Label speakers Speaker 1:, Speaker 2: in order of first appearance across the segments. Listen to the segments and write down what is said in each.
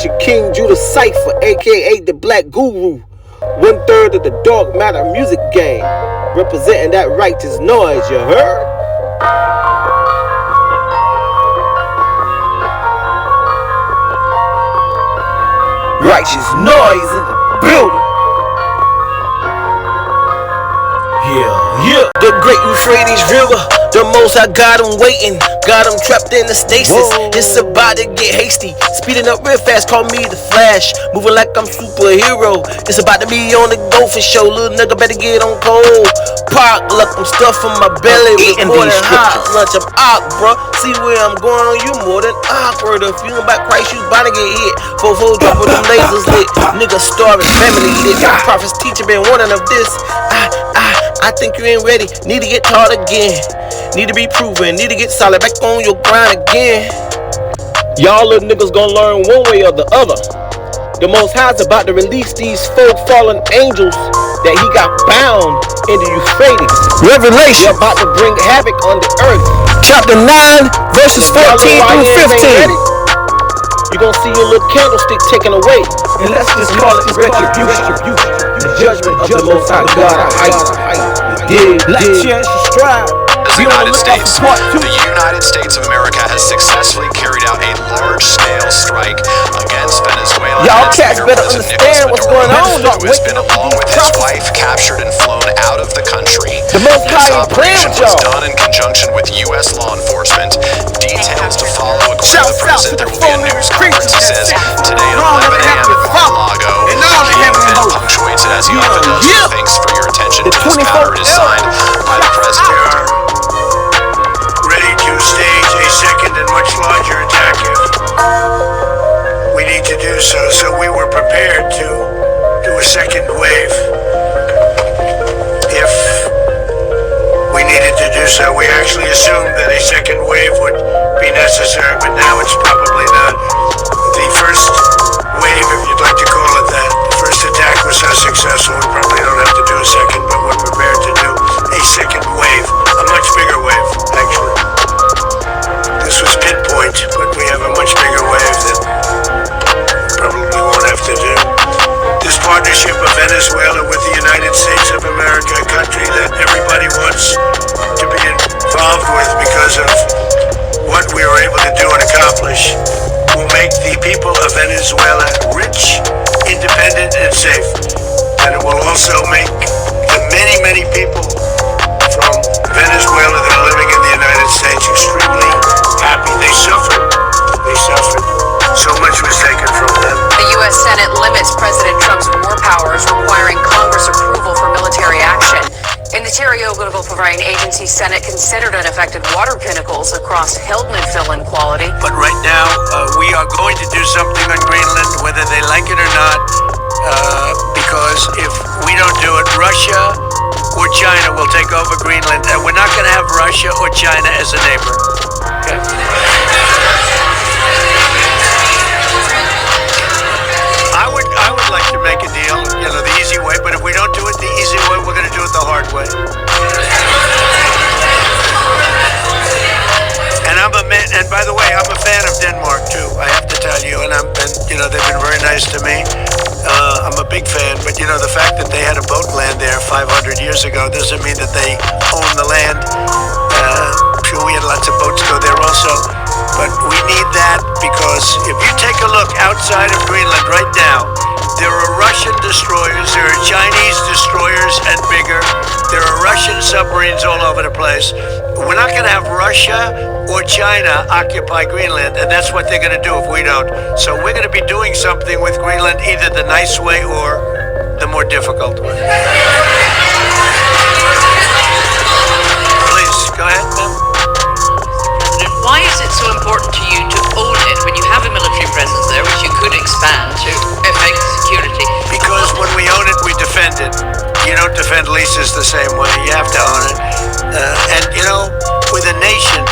Speaker 1: It's your King Judah Cypher, aka the Black Guru. 1/3 of the Dog Matter music game. Representing that righteous noise, you heard? Righteous noise in the building. Yeah. The great Euphrates River, the most I got them waiting. Got them trapped in the stasis. Whoa. It's about to get hasty. Speeding up real fast, call me the Flash. Moving like I'm superhero. It's about to be on the go for show. Little nigga better get on cold. Park luck, I'm stuffing my belly with more than hot lunch. I'm out, bro. See where I'm going on you more than awkward. If you about Christ, you about to get hit. 4-4 drop with them lasers lit. Niggas starving, family lit. My prophet's teacher been warning of this. I think you ain't ready. Need to get taught again. Need to be proven. Need to get solid back on your grind again. Y'all little niggas gonna learn one way or the other. The Most High's about to release these 4 fallen angels that he got bound in the Euphrates. Revelation about to bring havoc on the earth. Chapter 9, verses 14 through 15. You gonna see your little candlestick taken away. And let's just call it retribution. The judgment of the Most High God. Black chance to strive.
Speaker 2: The United States of America has successfully carried out a large-scale strike against Venezuela.
Speaker 1: Y'all cats better understand what's going on.
Speaker 2: Who has been, along with his wife, captured and flown out of the country.
Speaker 1: The Most
Speaker 2: This
Speaker 1: High
Speaker 2: operation was done in conjunction with U.S. law enforcement. Details to follow. According to the president, there will be a news conference, he says, today at 11 a.m. at Mar-a-Lago. And punctuates it as he often does. Thanks for your attention to this matter. It is signed by the president.
Speaker 3: Ready to stage a second and much larger attack if we need to do so. So we were prepared to do a second wave if we needed to do so. We actually assumed that a second wave would be necessary, but now it's probably not. The first wave, if you'd like to call it that, the first attack was so successful, we probably don't have to do a second, but we're prepared to do a second wave, a much bigger wave, actually. This was pinpoint, but we have a much bigger wave that probably won't have to do. This partnership of Venezuela with the United States of America, a country that everybody wants to be involved with because of what we were able to do and accomplish, will make the people of Venezuela rich, independent, and safe. And it will also make the many, many people from Venezuela that are living in the United States extremely happy. They suffered. So much was taken from them.
Speaker 4: The U.S. Senate limits President Trump's war powers, requiring Congress approval for military action. In the Terrio Political Providing Agency, Senate considered unaffected water pinnacles across Hildmanville inequality.
Speaker 3: But right now, we are going to do something on Greenland, whether they like it or not, because if we don't do it, Russia or China will take over Greenland, and we're not going to have Russia or China as a neighbor. Okay? I would like to make a deal, the easy way, but if we don't do it the easy way, we're going to do it the hard way. And by the way, I'm a fan of Denmark too, I have to tell you, and they've been very nice to me. I'm a big fan, but the fact that they had a boat land there 500 years ago doesn't mean that they own the land. Sure, we had lots of boats go there also, but we need that because if you take a look outside of Greenland right now, there are Russian destroyers, there are Chinese destroyers and bigger, there are Russian submarines all over the place. We're not going to have Russia or China occupy Greenland, and that's what they're going to do if we don't. So we're going to be doing something with Greenland, either the nice way or the more difficult way. Please, go ahead, ma'am.
Speaker 5: Why is it so important to you to own it when you have a military presence there, which you could expand to affect security?
Speaker 3: Because when we own it, we defend it. You don't defend leases the same way. You have to own it. And with a nation,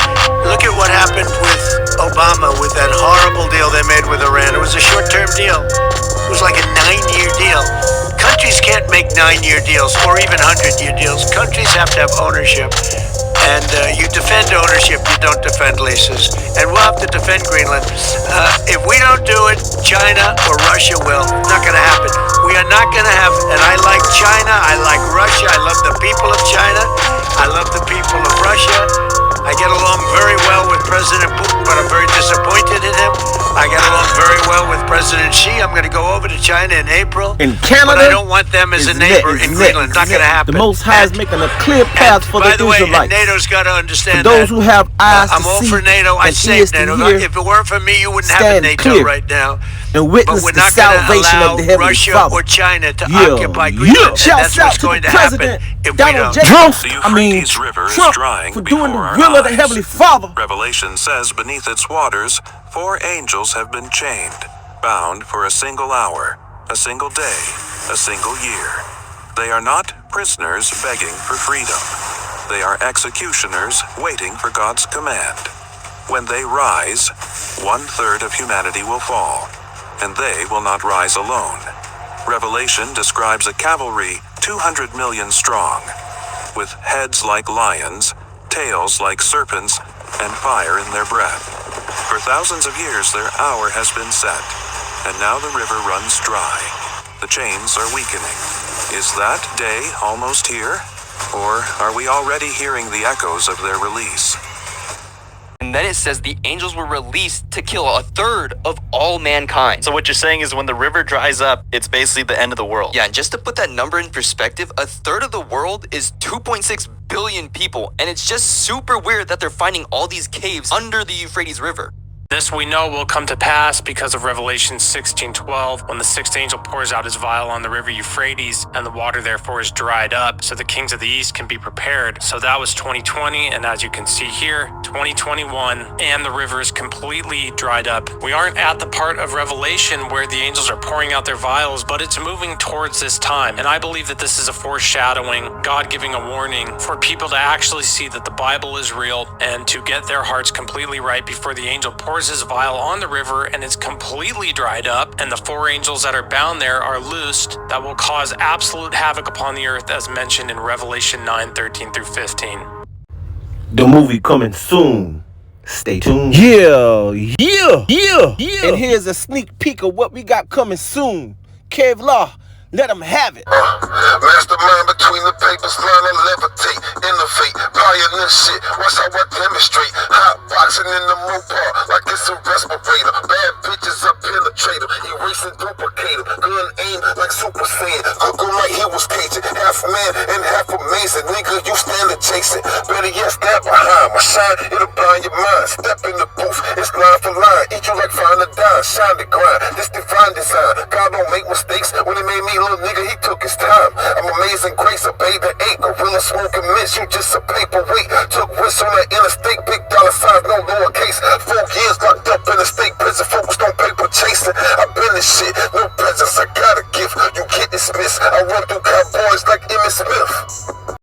Speaker 3: look at what happened with Obama, with that horrible deal they made with Iran. It was a short-term deal. It was like a 9-year deal. Countries can't make 9-year deals or even 100-year deals. Countries have to have ownership. And you defend ownership, you don't defend leases. And we'll have to defend Greenland. If we don't do it, China or Russia will. Not going to happen. We are not going to have, and I like China, I like Russia, I love the people of China, I love the people of Russia. I get along very well with President Putin, but I'm very disappointed in him. I get along very well with President Xi. I'm going to go over to China in April.
Speaker 1: In Canada,
Speaker 3: but I don't want them as a neighbor in Greenland. Not going to happen.
Speaker 1: The Most High is making a clear path for the Israelites.
Speaker 3: By the way, NATO's got to understand
Speaker 1: for those who have eyes
Speaker 3: I'm
Speaker 1: to
Speaker 3: all
Speaker 1: see
Speaker 3: for NATO. I saved NATO. If it weren't for me, you wouldn't have a NATO right now.
Speaker 1: And witness the salvation of the Heavenly
Speaker 3: Russia
Speaker 1: Father.
Speaker 3: or China to occupy Greenland.
Speaker 1: Shouts out to the President Donald J.
Speaker 2: Trump
Speaker 1: for doing the will of the Heavenly Father.
Speaker 2: Revelation says beneath its waters, 4 angels have been chained, bound for a single hour, a single day, a single year. They are not prisoners begging for freedom. They are executioners waiting for God's command. When they rise, 1/3 of humanity will fall, and they will not rise alone. Revelation describes a cavalry 200 million strong, with heads like lions, tails like serpents, and fire in their breath. For thousands of years their hour has been set, and now the river runs dry. The chains are weakening. Is that day almost here? Or are we already hearing the echoes of their release?
Speaker 6: And then it says the angels were released to kill 1/3 of all mankind.
Speaker 7: So what you're saying is when the river dries up, it's basically the end of the world.
Speaker 6: Yeah, and just to put that number in perspective, 1/3 of the world is 2.6 billion people. And it's just super weird that they're finding all these caves under the Euphrates River.
Speaker 8: This we know will come to pass because of Revelation 16:12, when the 6th angel pours out his vial on the river Euphrates, and the water therefore is dried up, so the kings of the east can be prepared. So that was 2020, and as you can see here, 2021, and the river is completely dried up. We aren't at the part of Revelation where the angels are pouring out their vials, but it's moving towards this time. And I believe that this is a foreshadowing, God giving a warning for people to actually see that the Bible is real and to get their hearts completely right before the angel pours his vial on the river and it's completely dried up, and the 4 angels that are bound there are loosed, that will cause absolute havoc upon the earth, as mentioned in Revelation 9:13-15.
Speaker 1: The movie coming soon. Stay tuned. Yeah. And here's a sneak peek of what we got coming soon. Kevlar, let them have it.
Speaker 9: Mastermind between the papers, line and levitate, innovate, pioneer shit. Watch how I demonstrate. Hot boxing in the Mopar like it's a respirator. Bad bitches I penetrate 'em, erase and duplicate 'em. Gun aim like Super Saiyan. Google like he was Cajun, half man and half amazing. Nigga, you stand chasing. Better yet, stab behind. My shine, it'll blind your mind. Step in the booth, it's line for line. Eat you like fine or dime. Shine the grind. This divine design. God don't make mistakes. When he made me, little nigga, he took his time. I'm amazing grace, a baby 8. Gorilla smoking mitts, you just a paperweight. Took risks on that interstate, big dollar signs, no lowercase. 4 years locked up in a state prison, focused on paper chasing. I've been this shit, no presents, I got a gift. You get dismissed. I run through cowboys